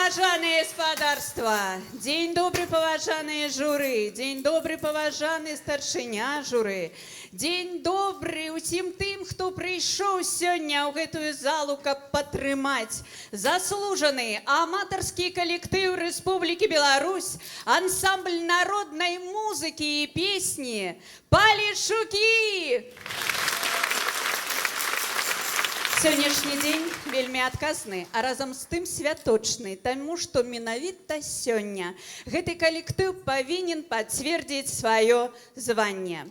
паважанае спадарства, дзень добры, паважаныя журы, дзень добры, паважаны старшыня журы, дзень добры усім тым, хто прыйшоў сёння ў гэтую залу, каб падтрымаць заслужаны аматарскі калектыў Рэспублікі Беларусь, ансамбль народнай музыкі і песні «Палешукі». Сённяшні дзень вельмі адказны, а разам з тым святочны, таму што менавіта сёння гэты калектыў павінен пацвердзіць сваё званне.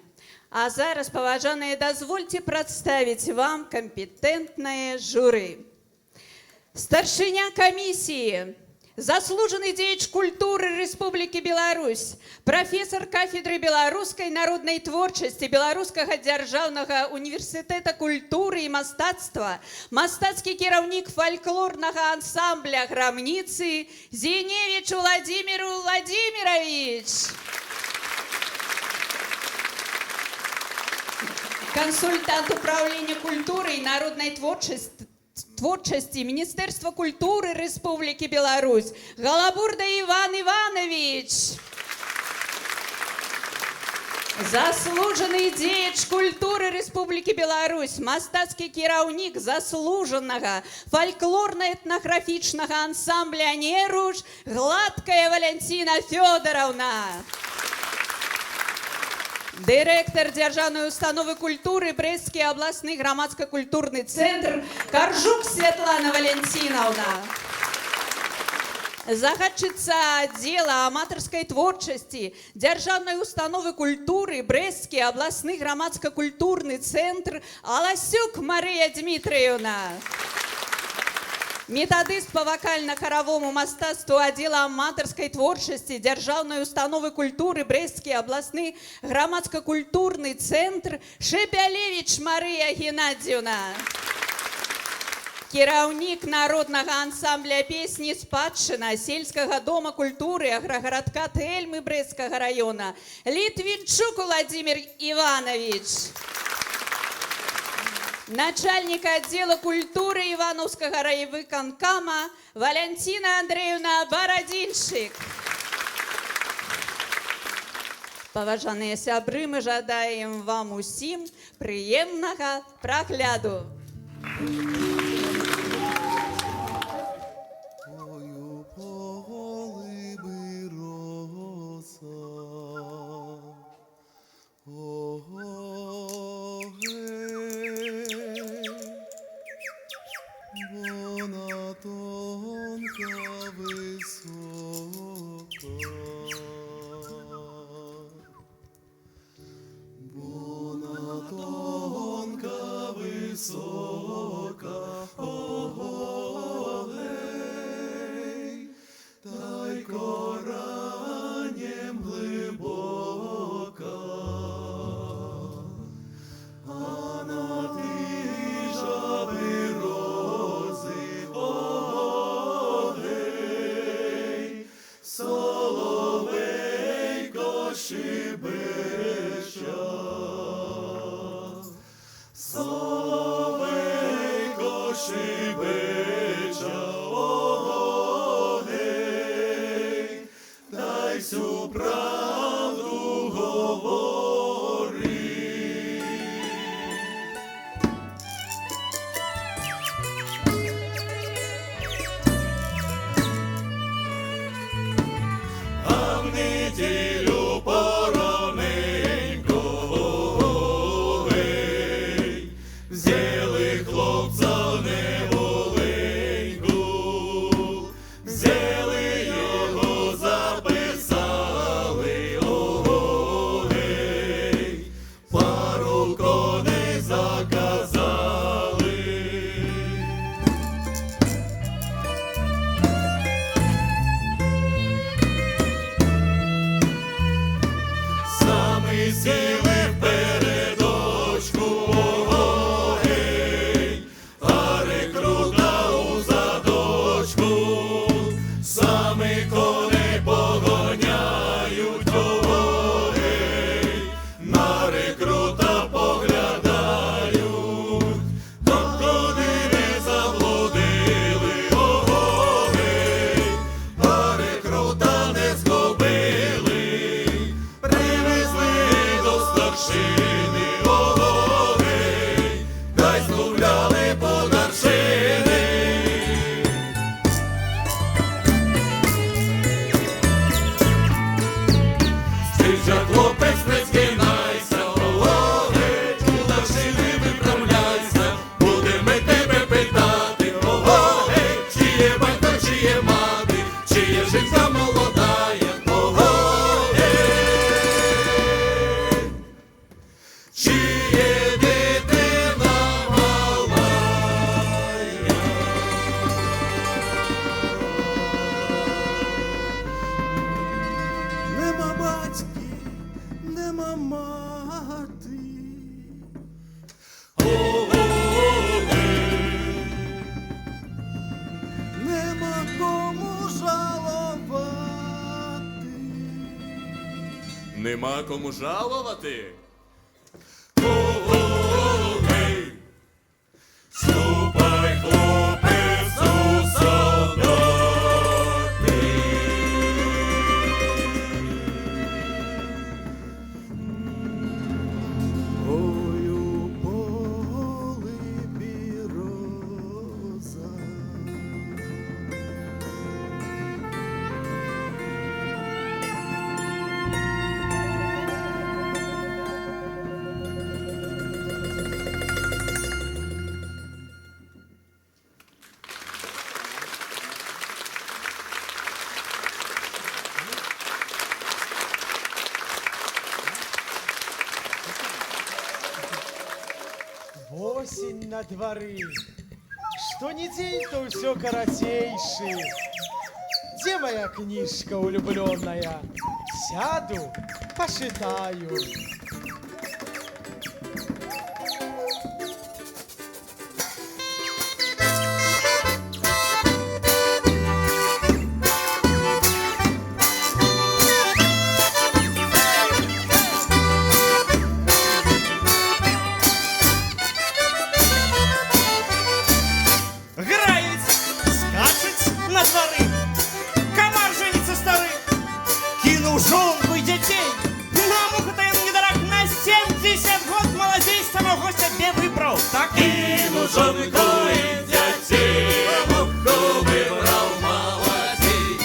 А зараз, паважаныя, дазвольце прадставіць вам кампетэнтнае журы. Старшыня камісіі, заслужаны дзеяч культуры Рэспублікі Беларусь, прафесор кафедры беларускай народнай творчасці Беларускага дзяржаўнага універсітэта культуры і мастацтва, мастацкі кіраўнік фальклорнага ансамбля «Грамніцы» Зіневіч Владимир Владимирович. Консультант управления культуры и народной творчасти Министерства культуры Республики Беларусь Голобурда Иван Иванович. Заслуженный дзеяч культуры Республики Беларусь, мастацкі кіраўнік заслуженного фольклорно-этнографічного ансамбля «Неруш» Гладкая Валентина Федоровна. Директор Державной установы культуры Брестский областный громадско-культурный центр Коржук Светлана Валентиновна. Загадчица отдела аматорской творчести Державной установы культуры Брестский областный громадско-культурный центр Аласюк Мария Дмитриевна. Методист по вокально-хоровому мастацтву отдела аматорской творчести Державной установы культуры Брестский областный громадско-культурный центр Шепялевич Мария Геннадьевна. Кіраўнік народного ансамбля песни «Спадщина» сельского дома культуры агрогородка Тельмы Брестского района Литвинчук Владимир Иванович. Начальник отдела культуры Ивановского райвыконкама Валентина Андреевна Бородинчик. Паважаныя сябры, мы жадаем вам усім прыемнага прагляду. чиє жінка молодая, чиє дитина малая. Нема батьки, нема мати. Нема кому жалувати. Нема кому жалувати. Ступай, хлопець, у солдати. Ой, у полі біроза. Осень на дворы, что не день, то все коротейший. Где моя книжка улюбленная? Сяду, посчитаю. Грають, скачуть на двори, комар женится старый, кинул жонку и детей. На муху-то им не дорог, на 70 год молодей самого гостя где выбрал. Так Кину жонку і дітей, муху вибрав молодій.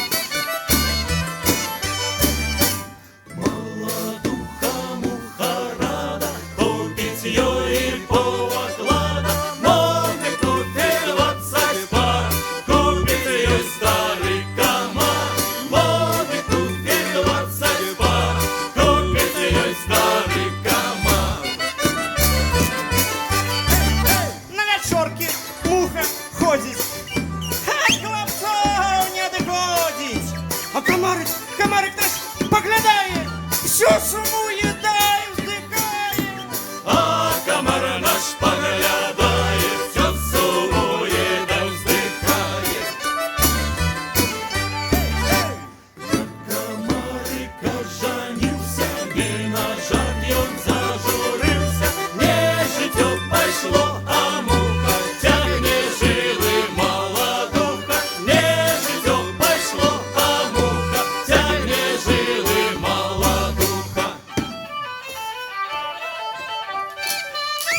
Молодуха, муха рада, купить її повоклада. Монику 20 пар, купить її старий комар. Монику 20 пар, купить її старий комар. на вечорки муха ходить, а хлопцов не доходить. А комарик наш поглядає, всю сумує, дай вздихає. А комар наш поглядає, все сумує да вздихає. Комарика жанився, не на жарт ён зажурився. Не життя пошло, а муха тягне жили молодуха. Не життя пошло, а муха тягне жили молодуха.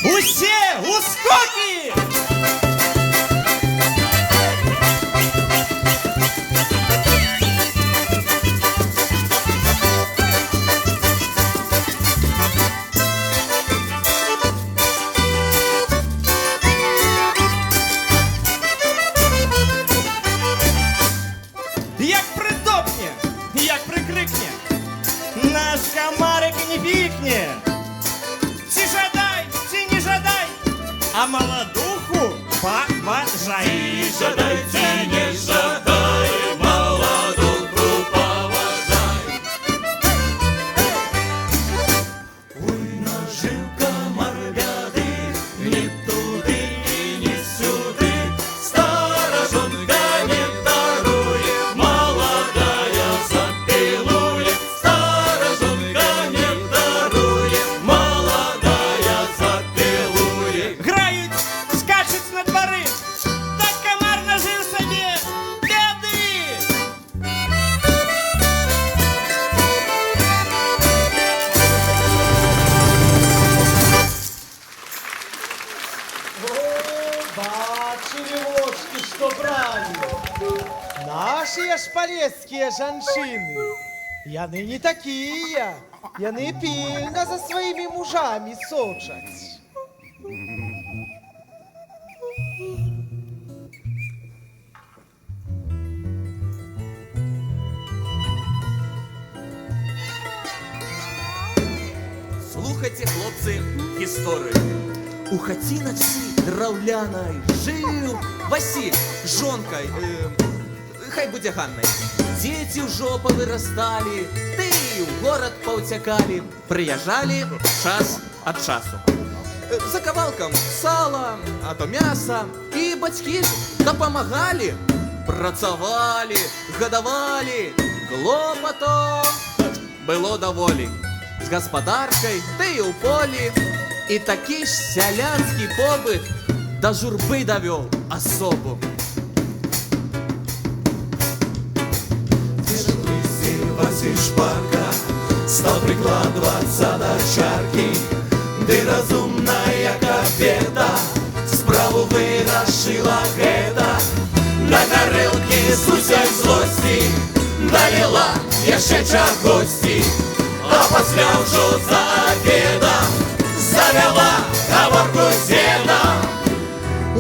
Усе у скоки! Як притопне, як прикрикне, наш комарик не пікне. Чи жадай, чи не жадай, а молодуху поважай. І жадай, ці не жадай, молодуху поважай. Ой, нажив комар бяди, ні туди і ні сюди. Стара жонка не дарує, молодая запилує. Стара жонка не дарує, молодая запилує. Грають, скачуть на двори, так комар нажив собі бяди. О, бачили ложки, что брали. Наши шпалецкие жанчыны. Яны не такие. Яны пильно за своими мужами сочать. Слухайте, хлопцы, гісторыю. У хаціначцы драўлянай жыў Васіль з жонкай, хай будзе Ганнай. Дзеці ўжо павырасталі, ды і ў горад паўцякалі, прыязджалі час ад часу. За кавалкам сала, а то мяса, і бацькі дапамагалі, працавалі, гадавалі, клопату было даволі. З гаспадаркай, ды і ў полі. І такі ж сялянскі побыт да журбы давёў асобу. Василь шпарка стал прикладываться до чарки, ды разумная капета справу вырашила гэта. На гарэлкі з усёй злосці налила яшчэ чагосьці, а пасля ўжо за обедом завяла гаворку з дзедом.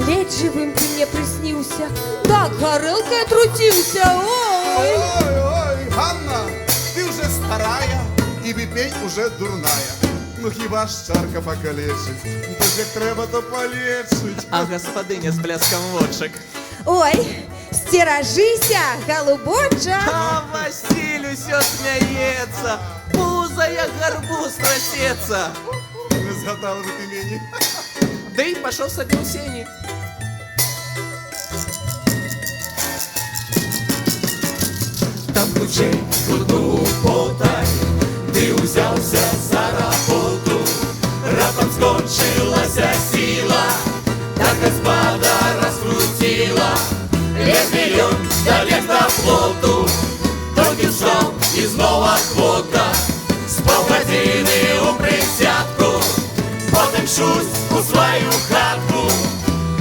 Ледь живым ты мне приснился, так горелкой отрутился, ой! Ой, Ганна, ты уже старая, и пень уже дурная. Ну хіба ж чарка покалечить, то ж як треба, то полечить. А гаспадыня з бляскам вочак. Ой, стерожися, голубоча! А Васіль усё смяецца, пуза як гарбуз трасецца. Не згадала бы ты мені. Ды і пашоў сабе ў сені. Там ключей курту потай, ты узялся за работу. Раптом скончилася сила, так господа раскрутила. Лес миллион, долез до флоту, тільки встав і знова квота. З півгодини у присядку, потім шусь у свою хатку.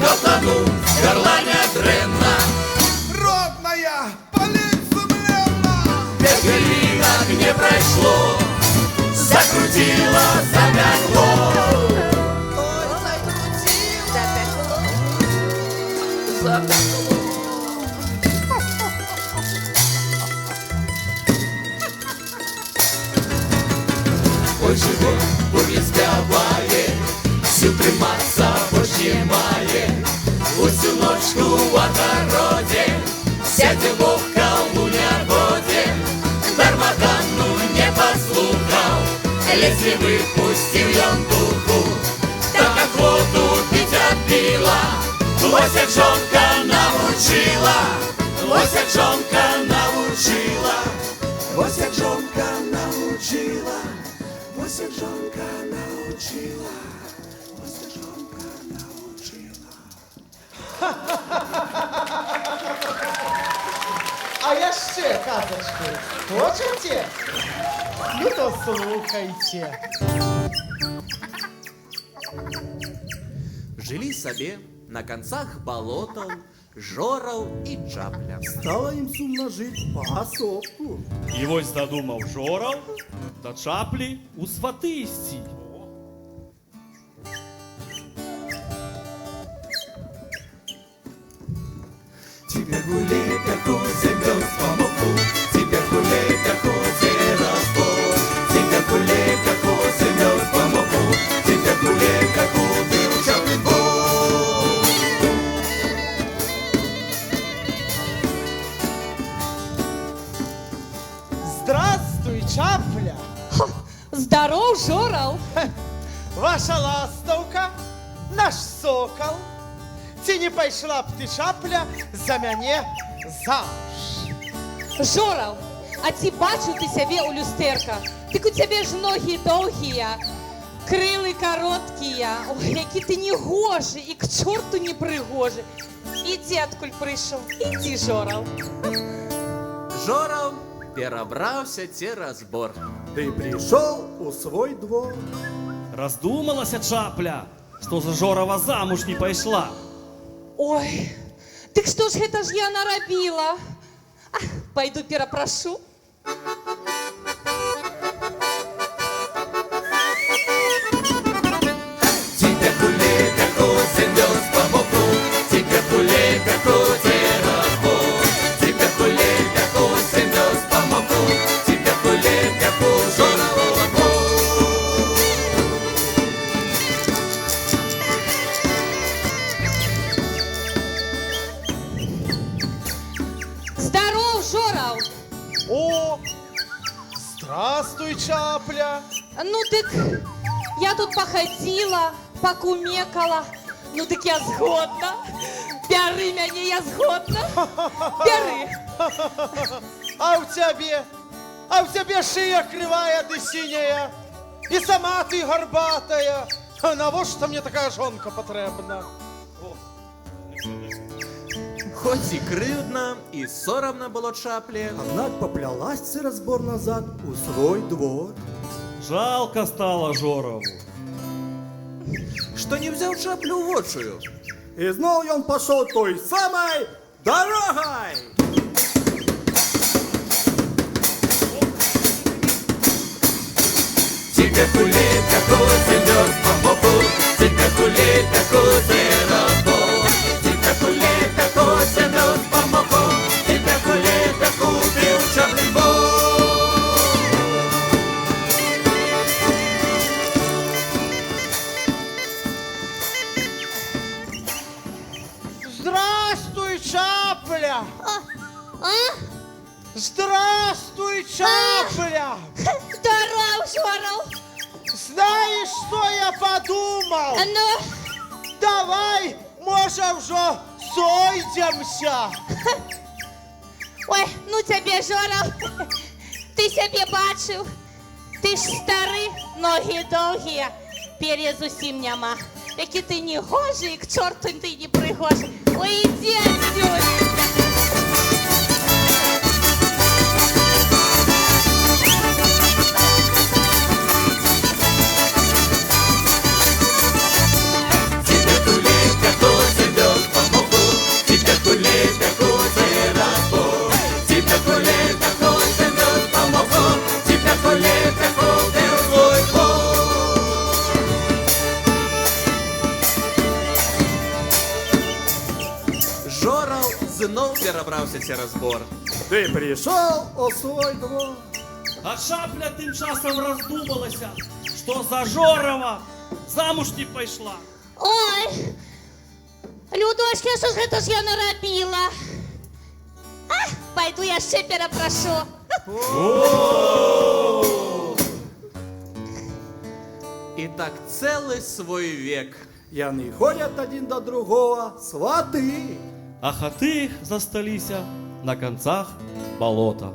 Котану з горланя дренна, Родная, полить сумленно. без глинок не прошло, закрутило, замягло. Ой, живот не спяває, сил триматься больше не має. Усю ночку в огороде сядем в колуне воде. Дарма Ганну не послухал, если выпустил он духу, так как воду пить отбила. Ось як жонка научила, ось як жонка научила, ось як жонка научила, ось як жонка научила, ось як жонка научила. А яшчэ казачку хочаце? Ну то слухайте. Жылі сабе на канцах балотаў Жораў і Чапля. Стало им сумно жить поособку. І вось дадумав Жорав до Чаплі у свати ісці. Теперь гуляй, как землёс по моку, теперь гуляй, как разбор, теперь гуляй, как землёс по моку, теперь гуляй, как был Чаплин бог. Здравствуй, Чапля! Здоров, Жорал! Ваша ластаўка, наш сокол. Ці не пайшла б ты, Чапля, за мяне замуж? Жорал, а ці бачыў ты сябе ў люстэрках? Дык у цябе ж ногі доўгія, крылы кароткія. Ой, які ты негожы і к чорту не прыгожы. Ідзі, адкуль прыйшоў, ідзі, Жорал. Жораў перабраўся цераз бор. Ты пришел у свой двор. Раздумалася Чапля, што за Жорава замуж не пайшла. Ой, дык што ж гэта ж я нарабіла? Пайду перапрашу. Теперь гуляй, как землёс по моку, теперь гуляй, как разбор, теперь гуляй, как землёс по моку, теперь гуляй, как Жорова бог. журал. О, здравствуй, Чапля. Ну так я тут походила, покумекала. Ну так я згодна. Бяры мяне, я згодна. Бяры. А в тебе шия кривая да синяя. І сама ти горбатая. А навошта мне такая жонка потрібна? Хоць і крыўдна, і сорамна было Чапле, Однак поплялась цей разбор назад у свой двор. Жалко стало Жорову. што не взяў Чаплю ў вочую. И знов он пошел той самой дорогой. Тебя гулей, такой замерз по мопу, тебя гулей, такой заработал. Тебя гулей, такой замерз по мопу, тебя гулей, такой убил черный бог. Здравствуй, Чапля. Здравствуй, Чапля. Здоров, Жоров. Знаешь, что я подумал? Ну, Давай, може, вже сойдемся. ой, ну тебе, Жоров. Ти себе бачив. Ти ж старий, ноги довгі, пер'я зовсім нема. Який ти не гожий, к чорту ти не пригожий. Ой, іди отсюда. Тебя гулей, такой замерз по мопу, тебя гулей, такой заработал. Тебя гулей, такой замерз по мопу, тебя гулей, такой убил свой бог. Жораў зноў перабраўся цераз бор. Ты пришел у свой двор. А Шапля тим часом роздумалася, що за Жорова замуж не пішла. Ой, Людочка, що ж гэта ж я наробила? А, пойду я ще перепрошу. І так цэлы свой век. Яны ходят один до другого сваты. А хати їх засталися на концах болота.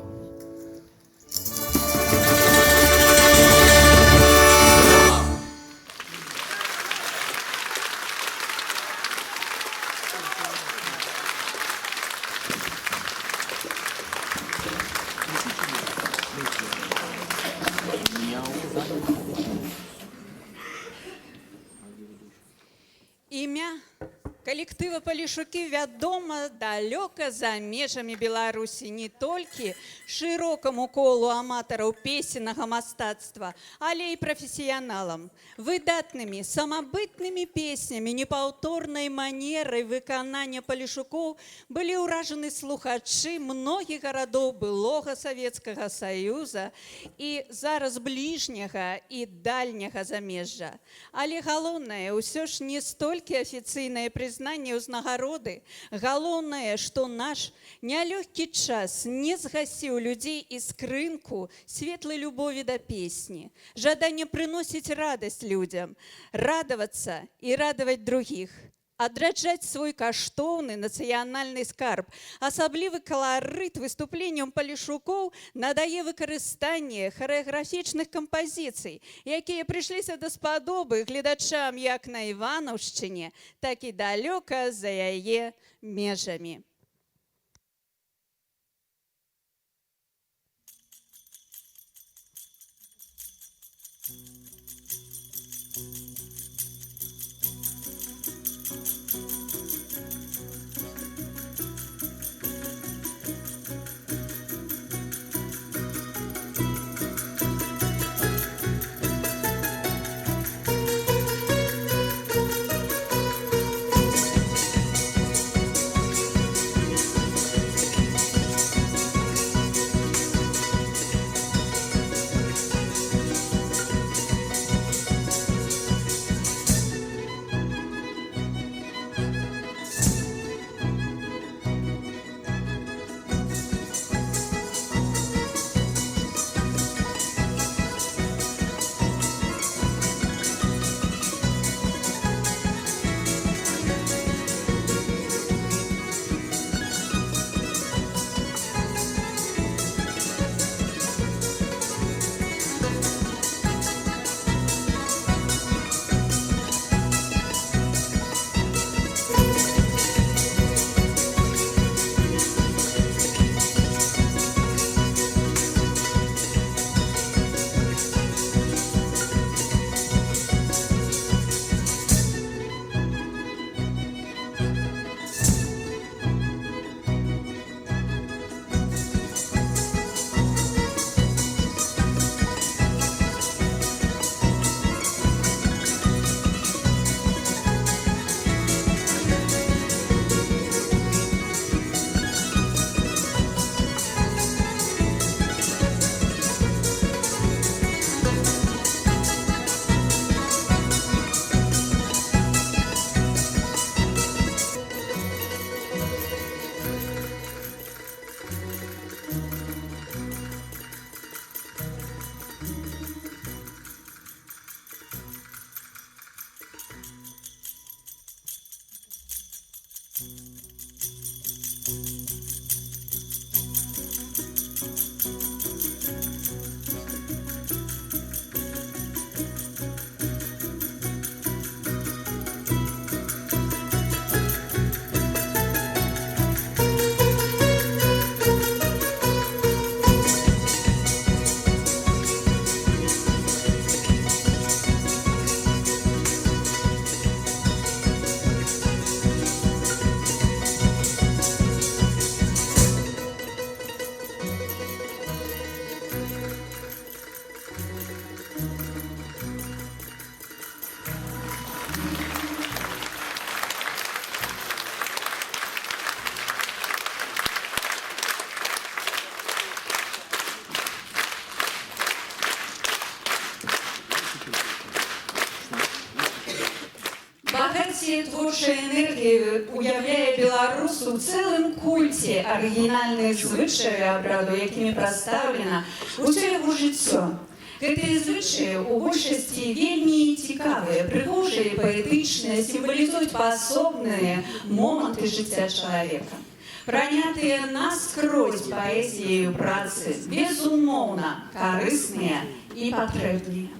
Імя калектыва Палішукі вядома далёка за межамі Беларусі не толькі шырокаму колу аматараў песеннага мастацтва, але і прафесіяналам. Выдатнымі самабытнымі песнямі непаўторнай манерай выканання Палішукоў былі ўражаны слухачы многіх гарадоў былога Савецкага Саюза і зараз бліжняга і дальняга замежжа. Але галоўнае ўсё ж не столькі афіцыйнае прызнанне ўзнагароды. Галоўнае, што наш нялёгкі час не згасіў людзей іскрынку светлай любові да песні, жаданне прыносіць радасць людзям, радавацца і радаваць другіх, адраджаць свой каштоўны нацыянальны скарб. Асаблівы каларыт выступленням Палішукоў надае выкарыстанне харэаграфічных кампазіцый, якія прыйшліся даспадобы гледачам як на Іванаўшчыне, так і далёка за яе межамі. Пацією творчої енергії уявляє білорусу у цілому культі оригінальних звичаїв обряду, якими проставлено усе його життя. Гэтыя звычаі у большасці вельмі цікавыя, прыгожыя, паэтычныя, сімвалізуюць паасобныя моманты жыцця чалавека. Пранятыя наскрозь паэзіяю працы, безумоўна, карысныя і патрэбныя.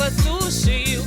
Посушил.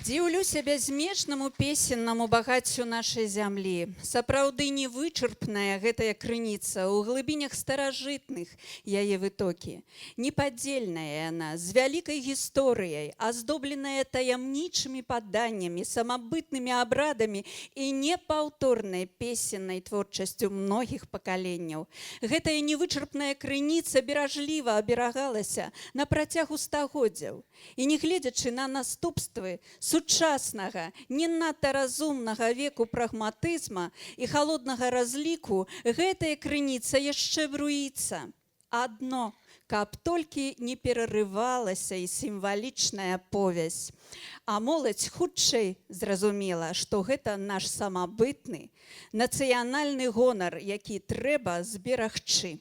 Дзіўлюся бязмежнаму песеннаму багаццю нашай зямлі. Сапраўды невычарпная гэтая крыніца ў глыбінях старажытных яе вытокі. Непадзельная яна, з вялікай гісторыяй, аздобленая таямнічымі паданнямі, самабытнымі абрадамі і непаўторнай песеннай творчасцю многіх пакаленняў. Гэтая невычарпная крыніца беражліва аберагалася на працягу стагоддзяў. І не гледзячы на наступствы сучаснага, не надта разумнага веку прагматызма і халоднага разліку, гэтая крыніца яшчэ бруіцца. Адно, каб толькі не перарывалася і сімвалічная повязь. А моладзь хутчэй зразумела, што гэта наш самабытны, нацыянальны гонар, які трэба зберагчы.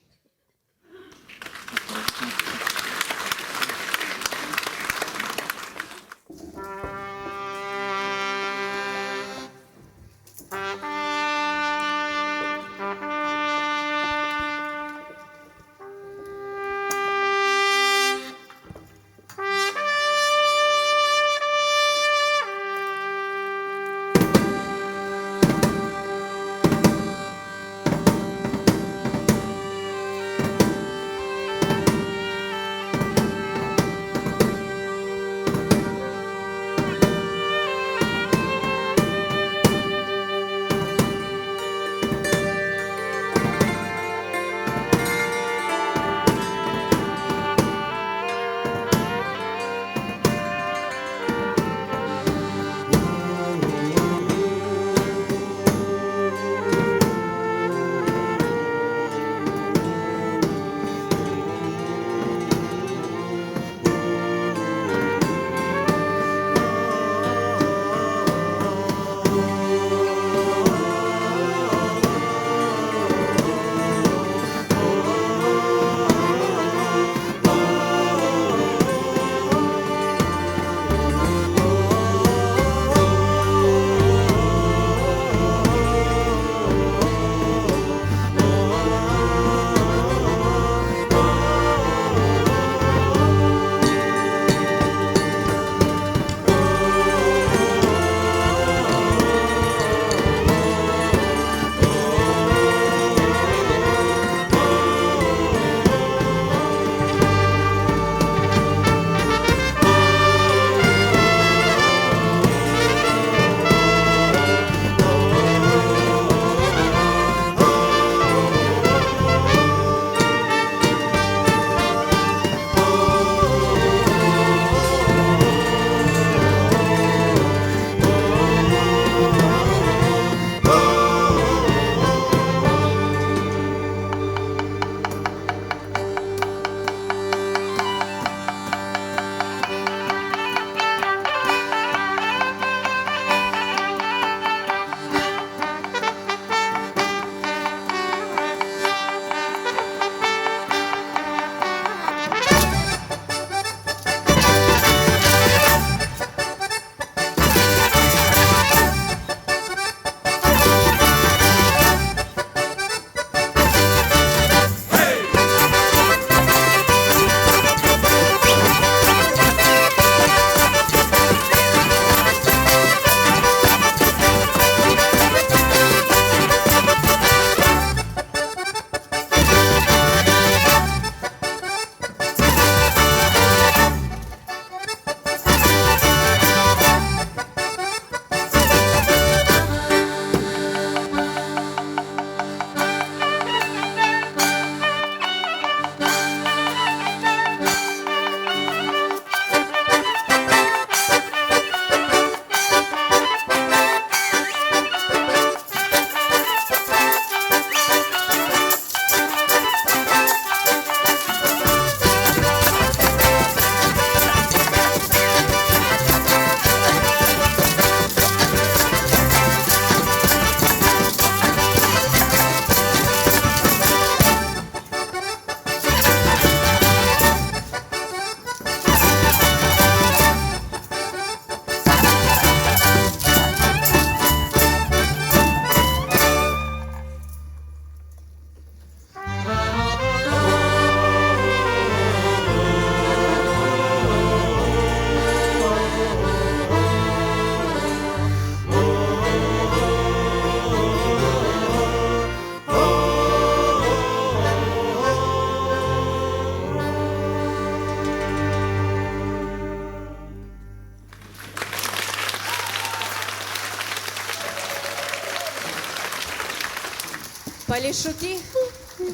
Палешукі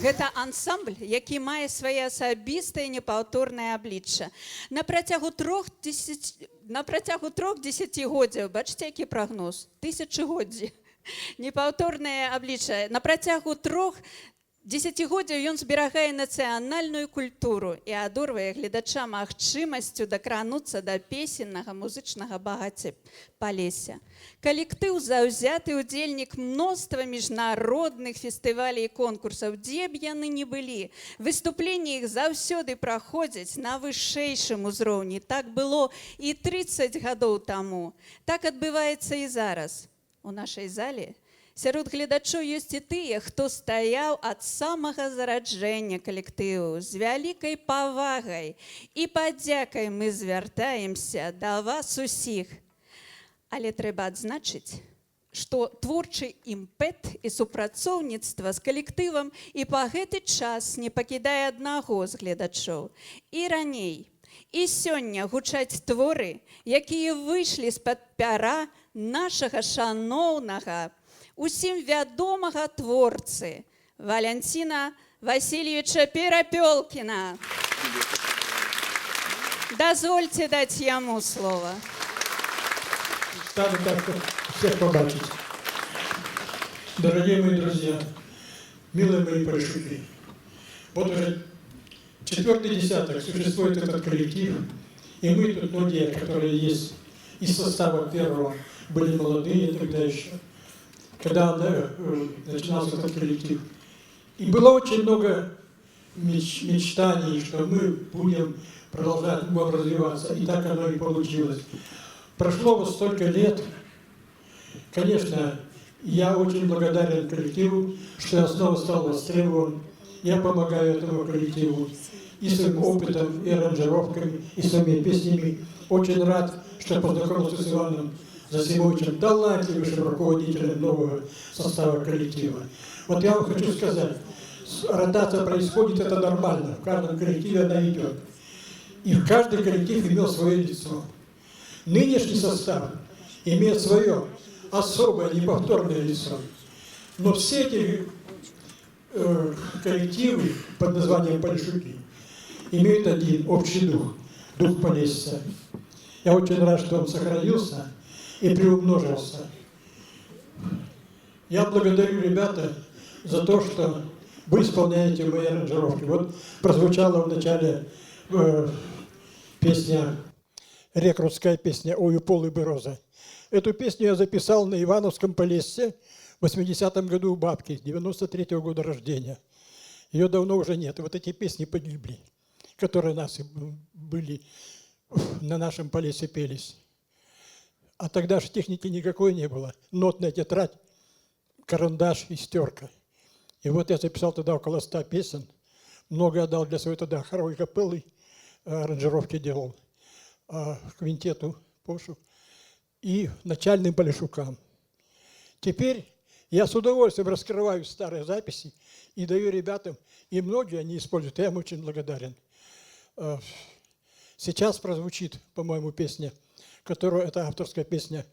гэта ансамбль, які мае свае асабістае непаўторнае аблічча. На працягу трох дзесяцігоддзяў, бачыце, які прагноз? Тысячагоддзі. Непаўторнае аблічча. На працягу трох дзесяцігоддзяў ён зберагае нацыянальную культуру і адорвае гледача магчымасцю дакрануцца да песеннага музычнага багацця Палесся. Калектыў заўзяты ўдзельнік мноства міжнародных фестывалей і конкурсаў, дзе б яны ні былі. Выступленні іх заўсёды праходзяць на вышэйшым узроўні. Так было і 30 гадоў таму. Так адбываецца і зараз. У нашай зале сярод гледачоў ёсць і тыя, хто стаяў ад самага зараджэння калектыву. З вялікай павагай і падзякай мы звяртаемся да вас усіх. Але трэба адзначыць, што творчы імпэт і супрацоўніцтва з калектывам і па гэты час не пакідае аднаго з гледачоў. І раней, і сёння гучаць творы, якія выйшлі з-пад пяра нашага шаноўнага, усім вядомага творцы Валянціна Васильевича Перапёлкіна. Дазвольце даць яму слова. Рады так всех побачить. Дорогие мои друзья, милые мои палешуки, вот уже 4-й десяток существует этот коллектив, и мы тут многие, которые есть из состава первого, были молодые тогда еще, когда начинался этот коллектив. И было очень много мечтаний, что мы будем продолжать, будем развиваться, и так оно и получилось. Прошло вот столько лет. Конечно, я очень благодарен коллективу, что я снова стал востребован. Я помогаю этому коллективу и своим опытом, и аранжировками, и своими песнями. Очень рад, что познакомился с Иваном Засимовичем, талантливейшим руководителем нового состава коллектива. Вот я вам хочу сказать, ротация происходит, это нормально, в каждом коллективе она идет. И каждый коллектив имел свое лицо. Нынешний состав имеет свое особое, неповторное лицо. Но все эти коллективы под названием «Палешуки» имеют один общий дух, дух Полесья. Я очень рад, что он сохранился и приумножился. Я благодарю ребята за то, что вы исполняете мои аранжировки. Вот прозвучала в начале песня, рекрутская песня «Ой, у полы бы роза». Эту песню я записал на Ивановском Полесье в 80-м году у бабки, 93-го года рождения. Ее давно уже нет. И вот эти песни погибли, которые у нас были, на нашем Полесье пелись. А тогда же техники никакой не было. Нотная тетрадь, карандаш и стерка. И вот я записал тогда около 100 песен. Много отдал для своей тогда хоровой капеллы, аранжировки делал, квинтету Пошу и начальным Палешукам. Теперь я с удовольствием раскрываю старые записи и даю ребятам, и многие они используют. Я им очень благодарен. Сейчас прозвучит, по-моему, песня, которая, это авторская песня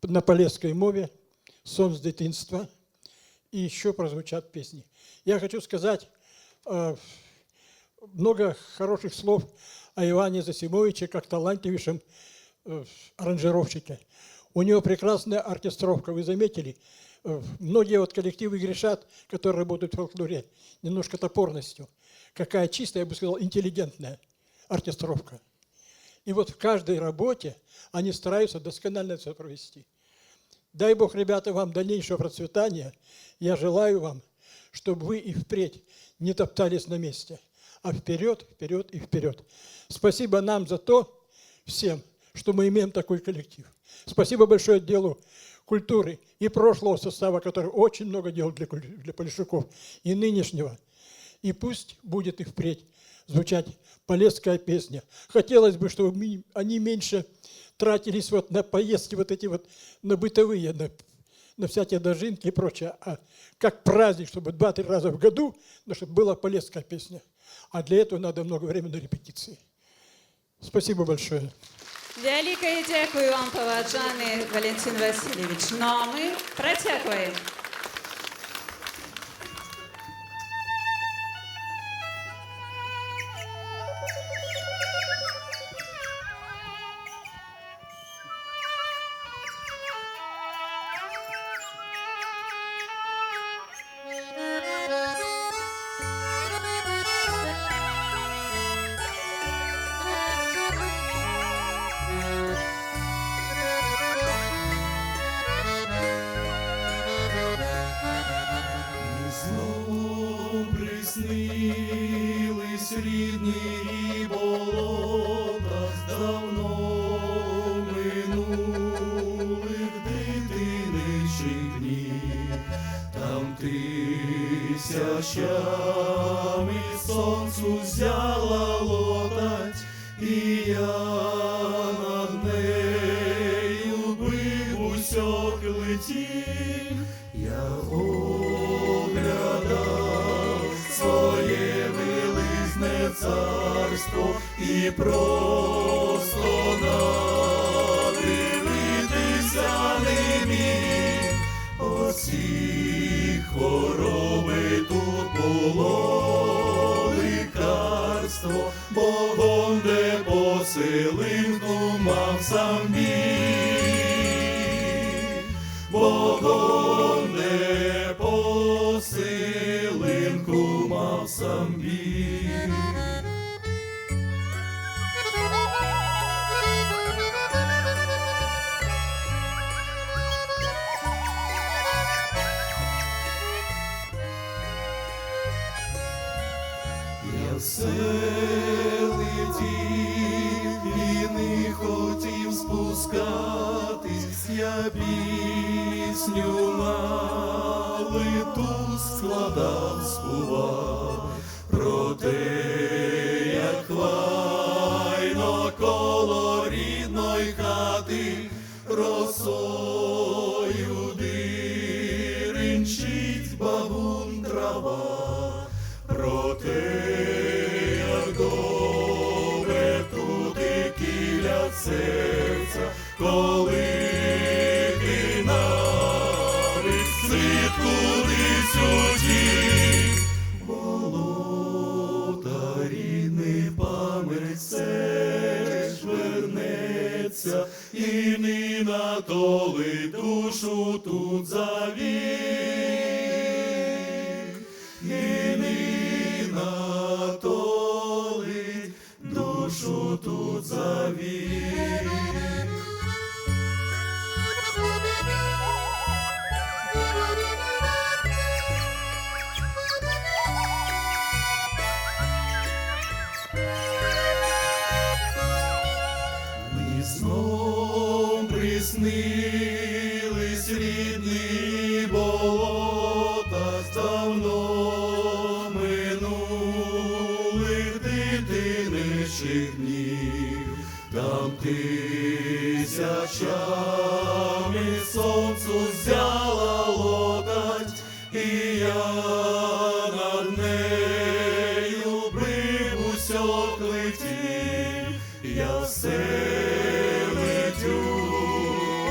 на полесской мове, «Сон с дитинства», и еще прозвучат песни. Я хочу сказать много хороших слов о Иване Засимовиче как талантливейшем аранжировщике. У него прекрасная оркестровка, вы заметили? Многие вот коллективы грешат, которые работают в фольклоре, немножко топорностью. Какая чистая, я бы сказал, интеллигентная оркестровка. И вот в каждой работе они стараются досконально это провести. Дай Бог, ребята, вам дальнейшего процветания. Я желаю вам, чтобы вы и впредь не топтались на месте, а вперед, вперед и вперед. Спасибо нам за то, всем, что мы имеем такой коллектив. Спасибо большое отделу культуры и прошлого состава, который очень много делал для Палешуков, и нынешнего. И пусть будет и впредь звучать полесская песня. Хотелось бы, чтобы они меньше тратились вот на поездки, вот эти вот, на бытовые, на всякие дожинки и прочее, а как праздник, чтобы 2-3 раза в году, но чтобы была полесская песня. А для этого надо много времени на репетиции. Спасибо большое. Вялікае дзякую вам, паважаны Валентин Васильевич. Ну а мы працягваем. очами сонцю взяла лотать, і я над нею бибусьок летів, я оглядав своє вилизне царство і просто надивитися не міг. Оці хвороби тут було лікарство, Богом де посилинку мав сам міг, Богом де посилинку мав сам міг. Я все летів і не хотів спускатись, я пісню на лету складав, співав про те, як хвайно коло рідної хати росою диринчить бабун трава, про те, як добре тут і кіля серця, коли ти навіть світ кудись утік. Болота рідний пам'ять все ж вернеться, і не натоли душу тут завік, і не натоли душу тут завік. Мені сном приснились рідні болота з давно минулих дитиничих днів. Там тисячами сонцю взяла лотать, і я над нею бибусьок летів, я все летю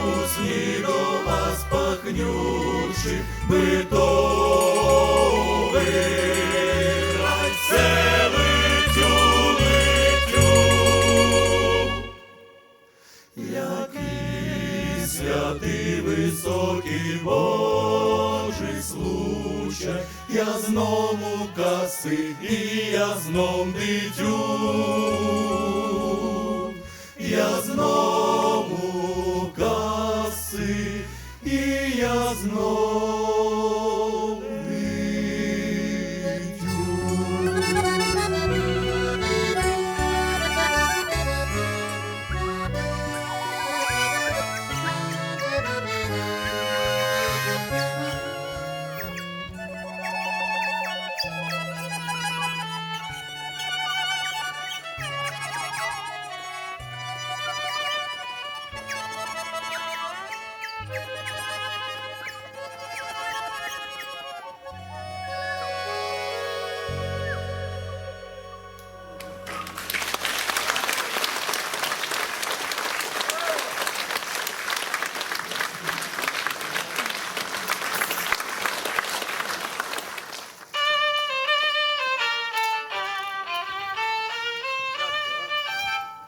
у сні до вас пахнючих битов виграть, все летю, летю. Який святий високий Божий случай, я знову каси, і я знов дитю, я знову каси, і я знов дитю.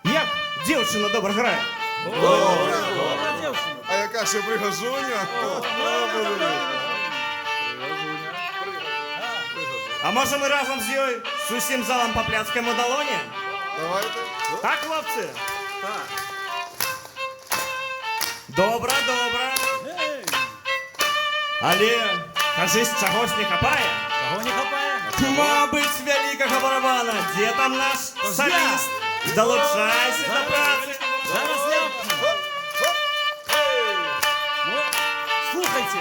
Як дівчина добре грає? А яка ще пригожуня? А може ми разом з нею з усім залом по пляцькому долоні? Давайте. Так, хлопці? Так. Добре, добре. Але, кажись, чогось не хапає? Кого не хапає? Мабуть, великого барабана. Де там наш соліст? Долучайся до праці. Зараз ляпну. Ну, слухайте.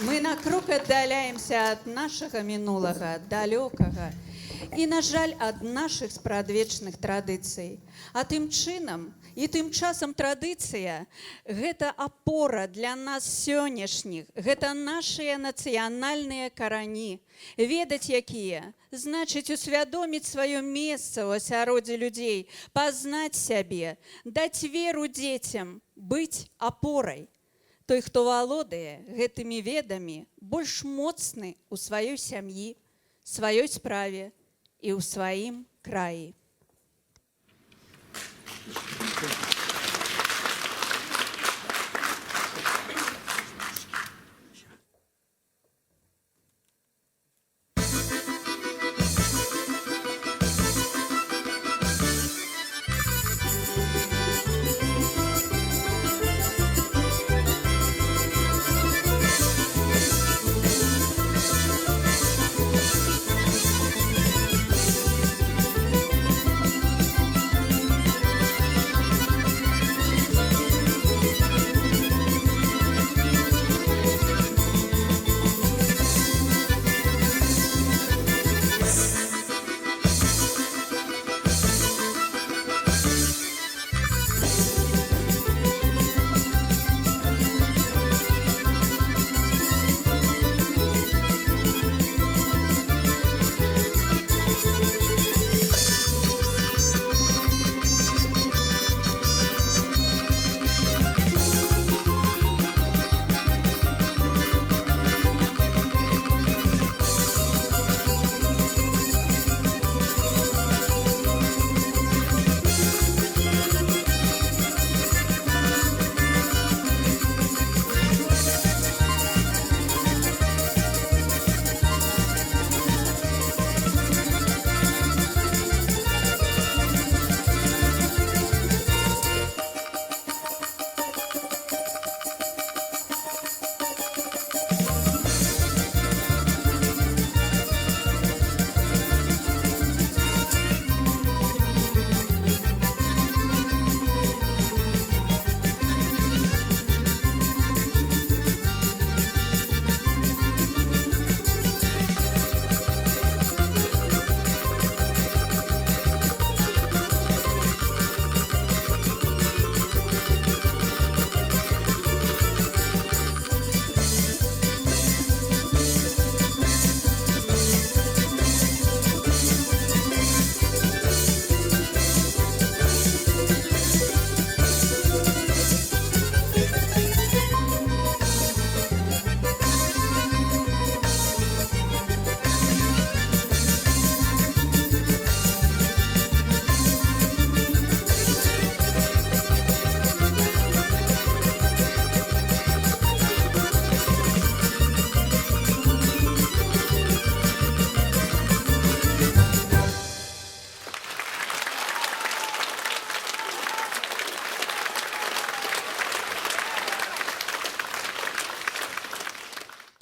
Мы на крок аддаляемся ад нашага мінулага, далёкага, і, на жаль, ад нашых спрадвечных традыцый. А тым чынам і тым часам традыцыя – гэта апора для нас сённяшніх, гэта нашыя нацыянальныя карані. Ведаць якія, значыць усвядоміць сваё месца ў асяроддзі людзей, пазнаць сябе, даць веру дзецям, быць апорай. Той, хто валодае гэтымі ведамі, больш моцны ў сваёй сям'і, сваёй справе і ў сваім краі.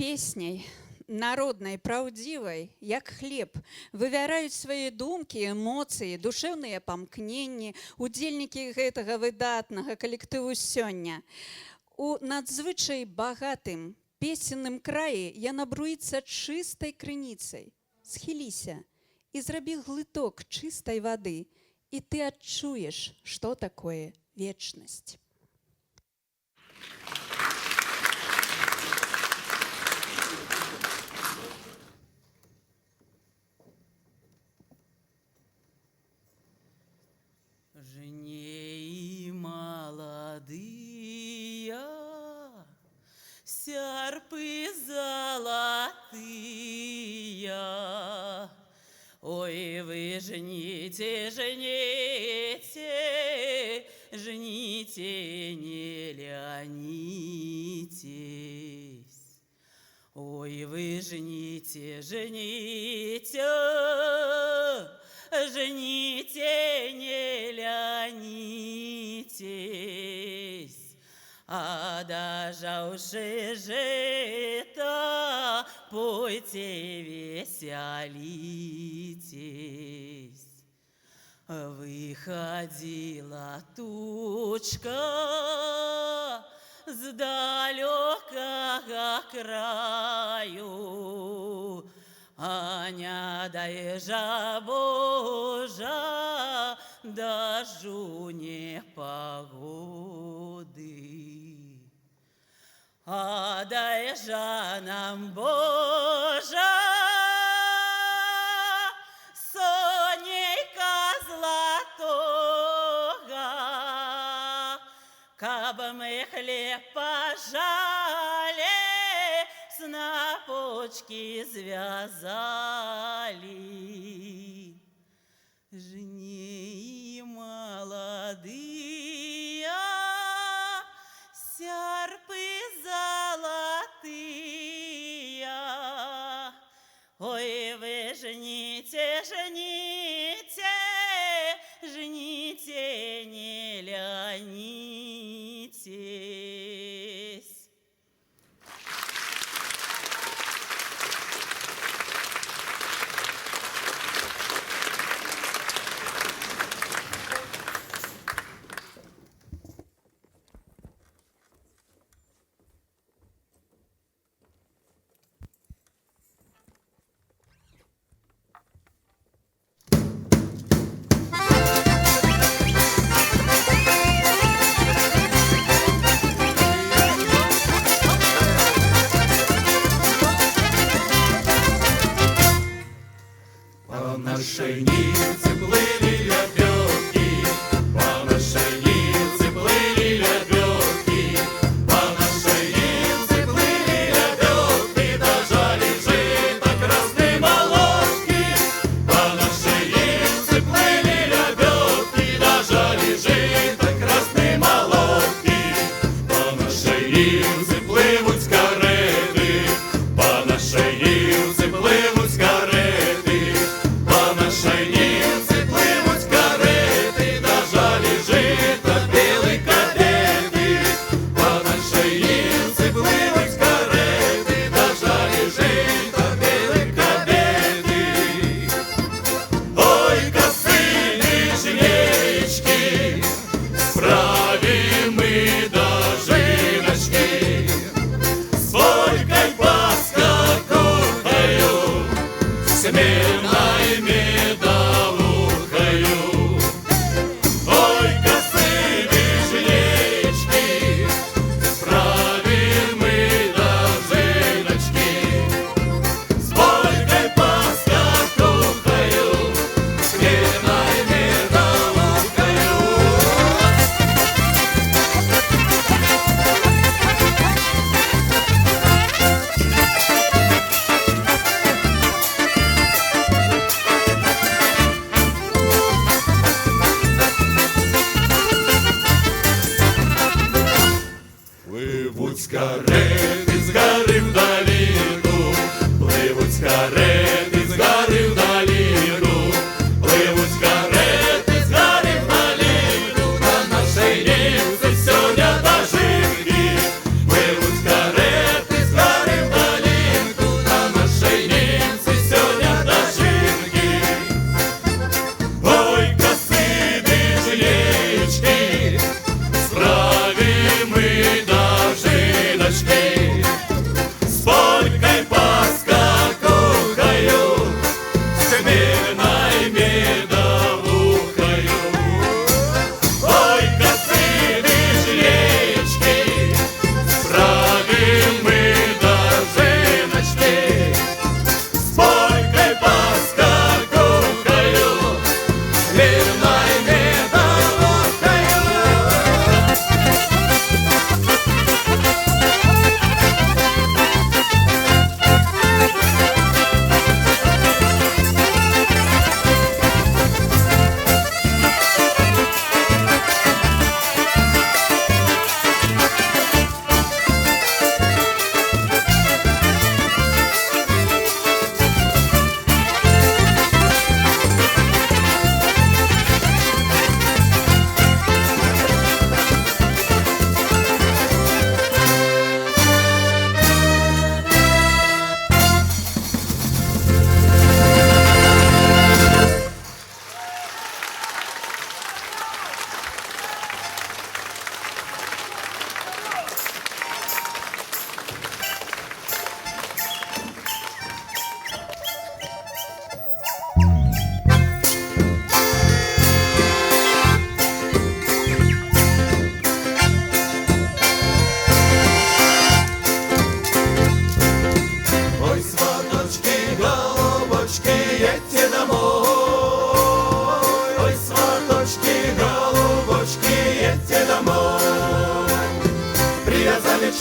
Песняй народнай, праўдзівай, як хлеб, вывяраюць свае думкі, эмоцыі, душэўныя памкненні, удзельнікі гэтага выдатнага калектыву сёння. У надзвычай багатым песенным краі яна бруіцца чыстай крыніцай. Схіліся і зрабі глыток чыстай вады, і ты адчуеш, што такое вечнасць. Жнеи молодые, серпы золотые. Ой, вы жните, жните, жните, не ленитесь. Ой, вы жните, жните, жните, не ленитесь, а дожавши жито, пойте веселитесь. Выходила тучка с далекого краю, а не доезжа Божа дождю непогоды. А доезжа нам Божа сонейка золотого, кабы мы хлеб пожали, снопочки связали. Жнеи молодые, серпы золотые, ой, вы жните, жните, жните, не ленитесь.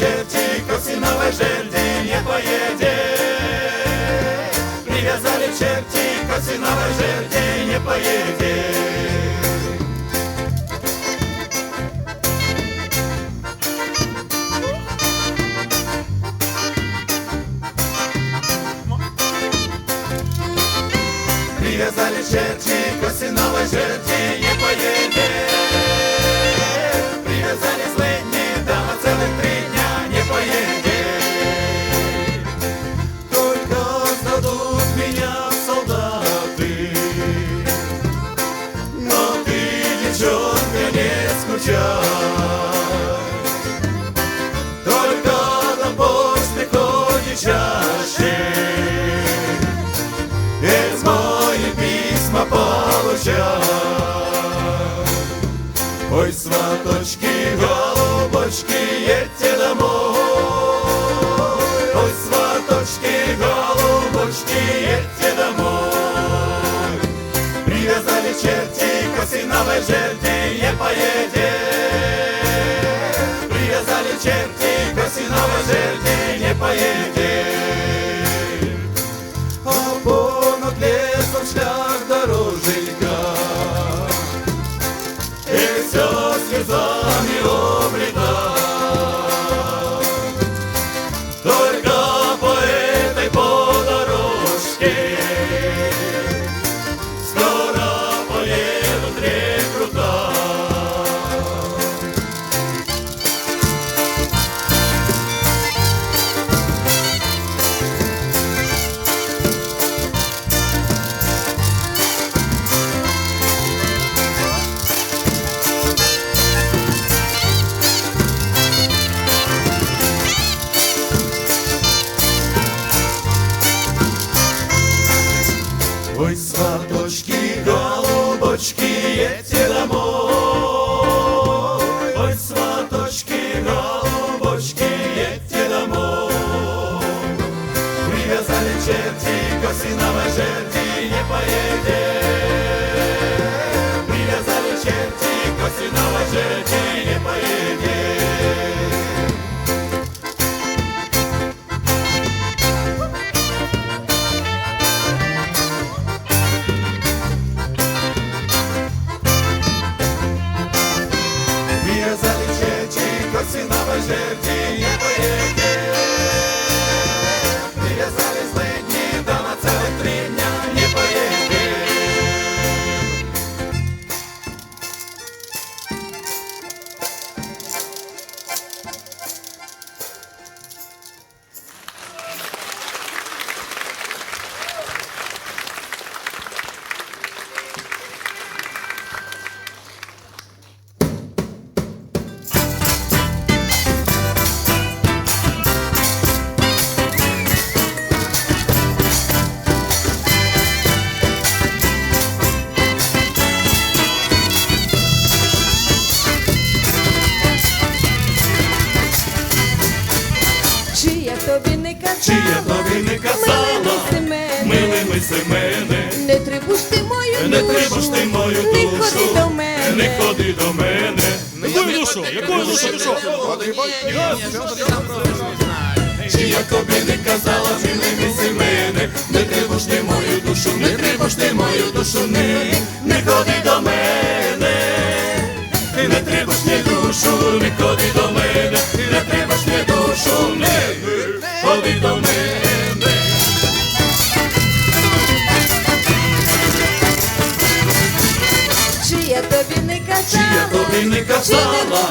черти к осиновой жерди, не поедет. Привязали черти к осиновой жерди, не поедет. Привязали черти к осиновой жерди, не поедет. Привязали злыдни, да на целых 3 дня не поедет. Только сдадут меня в солдаты, но ты, девчонка, не скучай. Только на поезд приходи чаще, без мои письма получай. Ой, сваточки, голубочки, едьте домой. Ой, сваточки, голубочки, едьте домой. Привязали черти к осиновой жерди, не поедет. Привязали черти к осиновой жерди, не поедет. А понад лесом шлях дороженька, и все слезами облетает. Только по этой подорожке скоро поедут рекрута. Ой, сваточки, голубочки, едьте домой. Ой, сваточки, голубочки, едьте домой. Привязали черти к осиновой жерди, не поедет. Привязали черти к осиновой жерди, не поедет. Привязали черти к осиновой жерди, не поедет. Привязали злыдни, да на целых 3 дня не поедет. Чи я тобі не казала, Чи я тобі не казала, милий Семене, не трибуш ти мою не трибуш ти мою не ходи душу, до мене. не ходи до мене. Якою душу? Якою душу ти що? Чи я тобі не казала, милий Семене, не трибуш ти мою душу, не трибуш ти мою душу, не ходи до мене. Не трибуш ні душу, не ходи до мене, не трибуш ні душу, не ходи до мене. Чи я тобі не Чи я тобі не казала,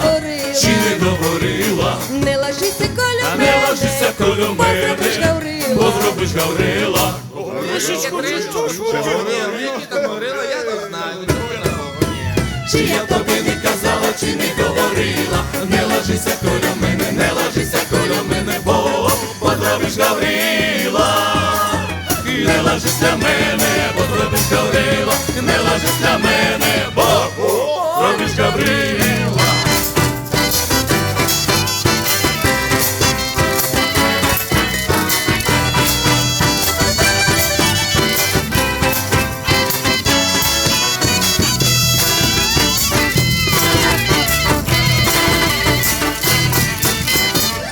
чи не говорила, не ложися коло не ложися коло мене, бо зробиш Гаврила. Чи я тобі не казала, чи не говорила, не ложися коло мене, не ложися коло мене, бо зробиш Гаврила. Не ложись для мене, бо зробиш Гаврила, не ложись для мене, бо зробиш Гаврила.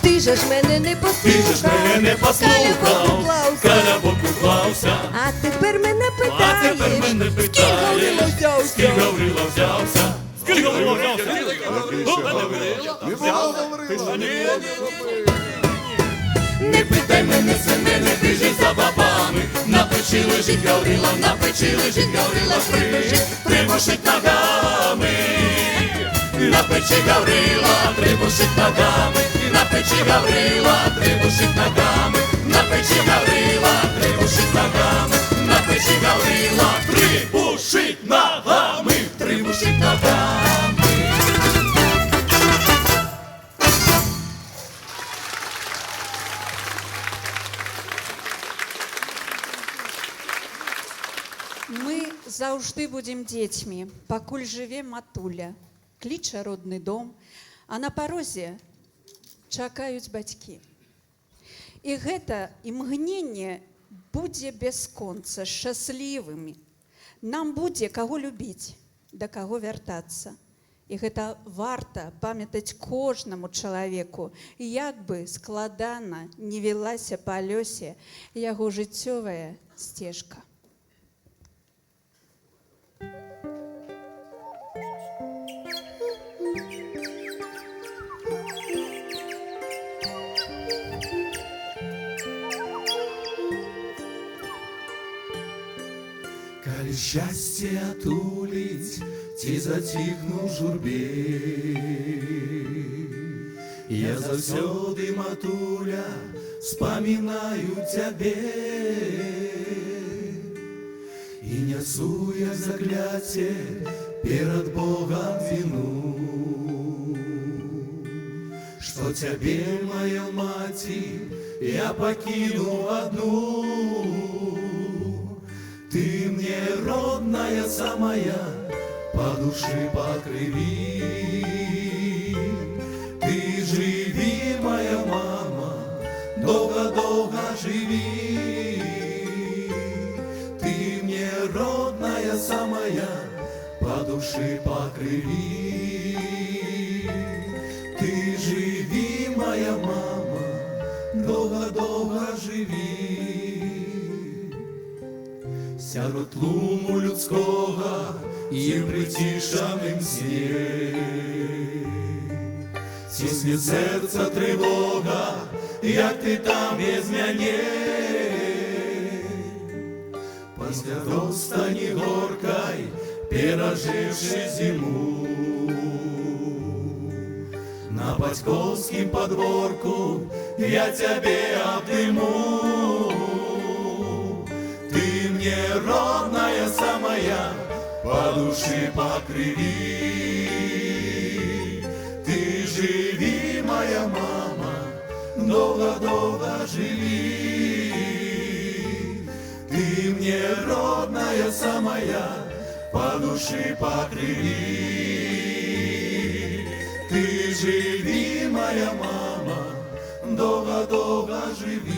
Ти же ж мене не Ти же ж мене не послухав, калябок уклався. А тепер мене А тепер питаєш, мене з ким питаєш, Гаврило з ким взявся? Гаврило взявся. З ким Гаврило взявся? Не було Гаврила. Не питай мене, сине, не біжи за бабами. На печі лежить Гаврила, на печі лежить Гаврила, трибушить ногами. На печі Гаврила, трибушить ногами. На печі Гаврила, трибушить ногами. На печі Гаврила, трибушить ногами. На печі Гаврила, трибушить ногами. Трибушить ногами. Мы заўжды будем дзецьмі, пакуль жыве матуля, кліча родны дом, а на парозе чакаюць бацькі. І гэта імгненне будзе бясконца шчаслівымі. Нам будзе каго любіць, да каго вяртацца. І гэта варта памятаць кожнаму чалавеку, як бы складана не вілася па лёсе яго жыццёвая сцежка. Калі шчасце атуліць, ці зацікну журбе. Я заўсёды, матуля, спамінаю цябе. І нясу я закляце перад Богам віну, што цябе, мая маці, я пакінуў адну. Ты мне родная самая, по душе, по крови. Ты живи, моя мама, долго-долго живи. Ты мне родная самая, по душе, по крови. Ты живи, моя мама, долго-долго живи. Сярод тлуму людского і в притишаним сне тісне серця тривога, як ти там без мяне. Пасля розстані горкай, пераживши зиму, на бацькоўскім подворку я цябе обниму. Ты мне родная самая, по душе, по крови. Ты живи, моя мама, долго-долго живи. Ты мне родная самая, по душе, по крови. Ты живи, моя мама, долго-долго живи.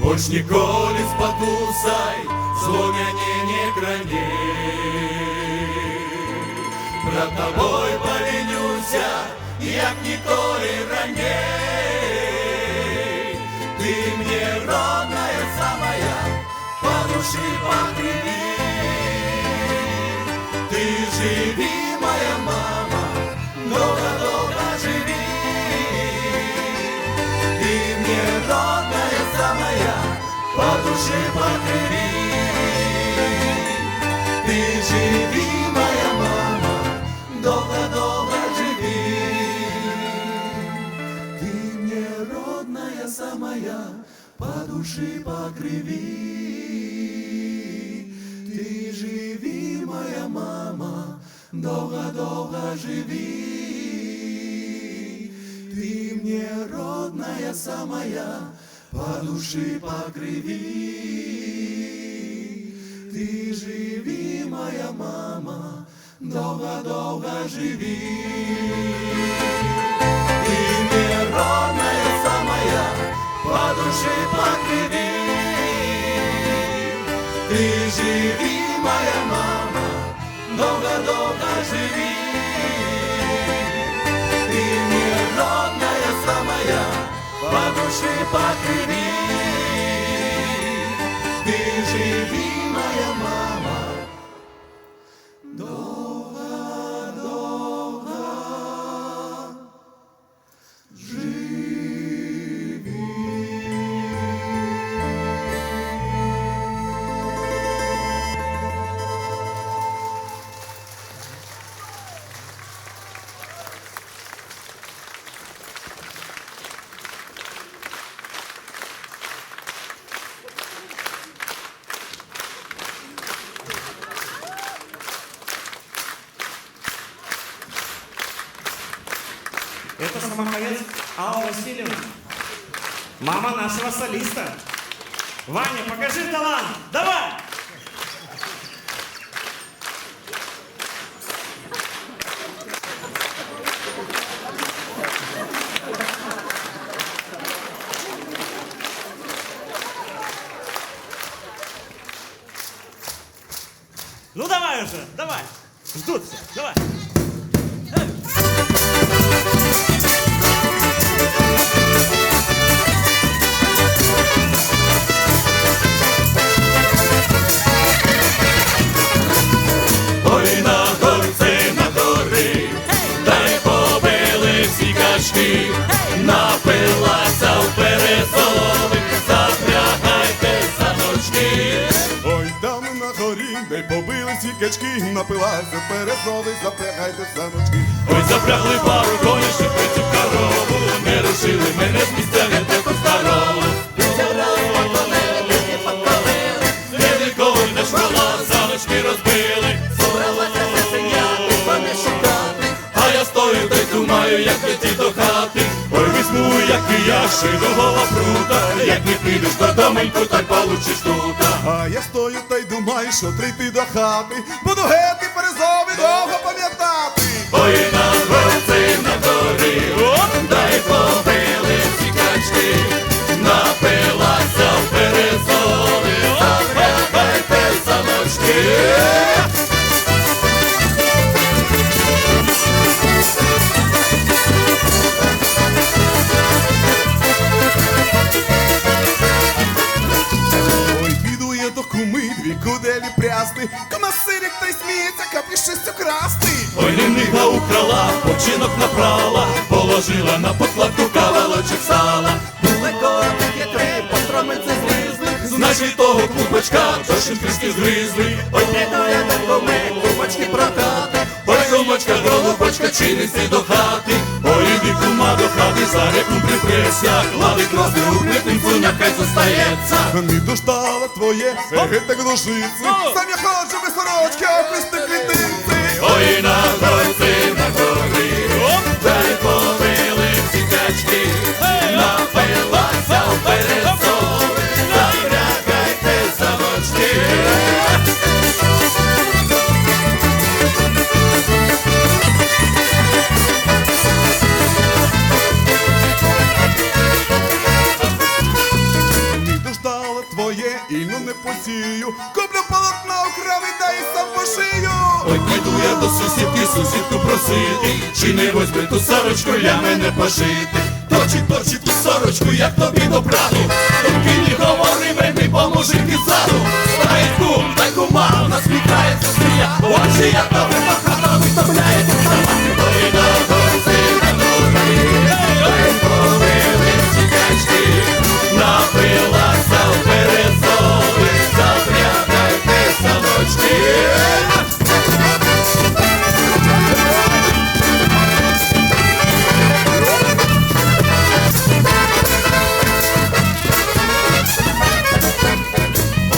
Больш ніколі спакусай, зло мяне не кране. Пред тобой паленюся, як ніколі раней. Ты мне родная самая, по душе, по крови. Ты живи, моя мама, долго-долго живи. Ты мне родная самая, по душе, по крови. Ты живи, моя мама, долго-долго живи. Ты мне родная самая, по душе, по крови. Ты живи, моя мама, долго-долго живи. Ты мне родная самая, по душе, по крови. Ты живи, моя мама, долго-долго живи. Ты мне родная самая, по душе, по крови. Ты живи, моя мама, долго-долго живи. Ты мне родная самая, по душе, по крови. Ты живи, моя мама, долго-долго живи. Это самоходец Алла Васильевна, мама нашего солиста. Ваня, покажи талант, давай! Ну давай уже, давай! Ждут все, давай! Ой, на горці, на гори, дай побили всі качки, напилася в березових, запрягайте саночки. Ой, там на горі, де побили всі качки, напилася березовий, запрягайте саночки. Ой, запрягли пару коней, шипицю корову, не рушили мене з місця, геть старого. Не ніколи не школа, саночки розбили. А я стою та й думаю, як леті до хати. Ой, візьму, як і я, шину гола прута. Як не підеш додоменьку, то й получиш тута. А я стою та й думаю, що прийти до хати, буду гети березовий довго пам'ятати. Ой, на горці, на горі, дай побили всі качки, напилася в березові, запрягайте саночки. Ой, піду я до куми, дві куделі прясти, кума сирік та й сміється, каплі щось украсти. Ой, ленига украла, починок набрала, положила на покладку кавалочок сала. Були котики три, постромиці злізли, значить того клубочка, то шинкришки згризли. Ой, не то я так коми, клубочки прокати. Ой, клубочка, голубочка, чиниться до хати. Ой, іди, кума, до хати, за реку припреся, клади красний рукнитим, нехай зостається. Не дождала твоє, так душиці, сам я ходжу без сорочки, оплісти клітинці. Ой, на горці, на горі, дай побили всі качки, напилася в березові, запрягайте саночки. Не дождала твоє, ільну не посію, куплю полотно окремий, та й сам пошию. Ой, піду я до сусідки, сусідку просити, чи не возьми ту сорочку, ля мене пошити. Точить ту сорочку, як тобі добрати, тільки не говори мені, поможи ззаду. Стоїть кум, дай кума, насміхається смія, очі я тобі махана, виставляється сама. Ой, на горці, на горі, дай побили всі качки, напилася в березові, запрягайте саночки.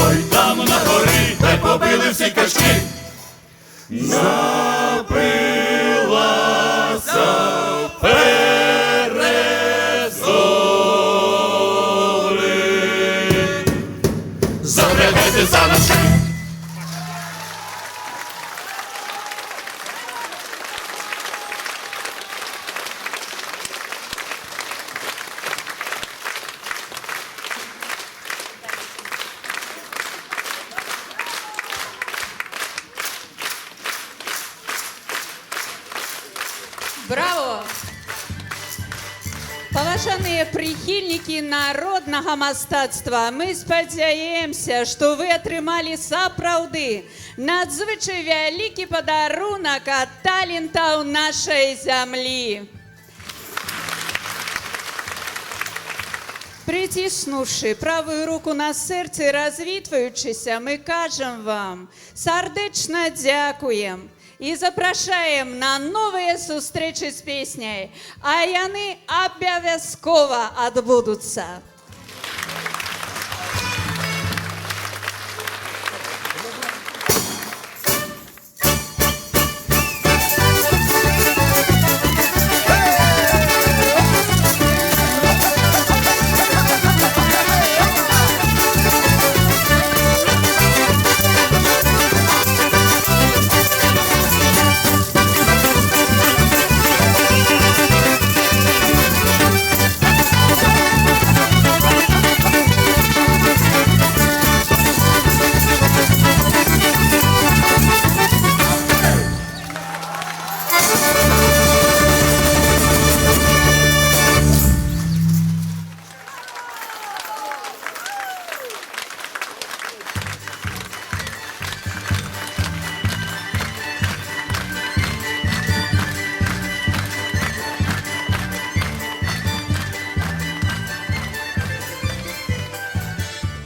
Ой, там на горі, дай побили всі качки. Браво! Паважаныя прыхільнікі народнага мастацтва, мы спадзяемся, што вы атрымалі сапраўды надзвычай вялікі падарунак ад талентаў нашай зямлі. Прыціснуўшы правую руку на сэрцы, развітваючыся, мы кажам вам сардэчна дзякуем і запрашаем на новыя сустрэчы з песняй, а яны абавязкова адбудуцца.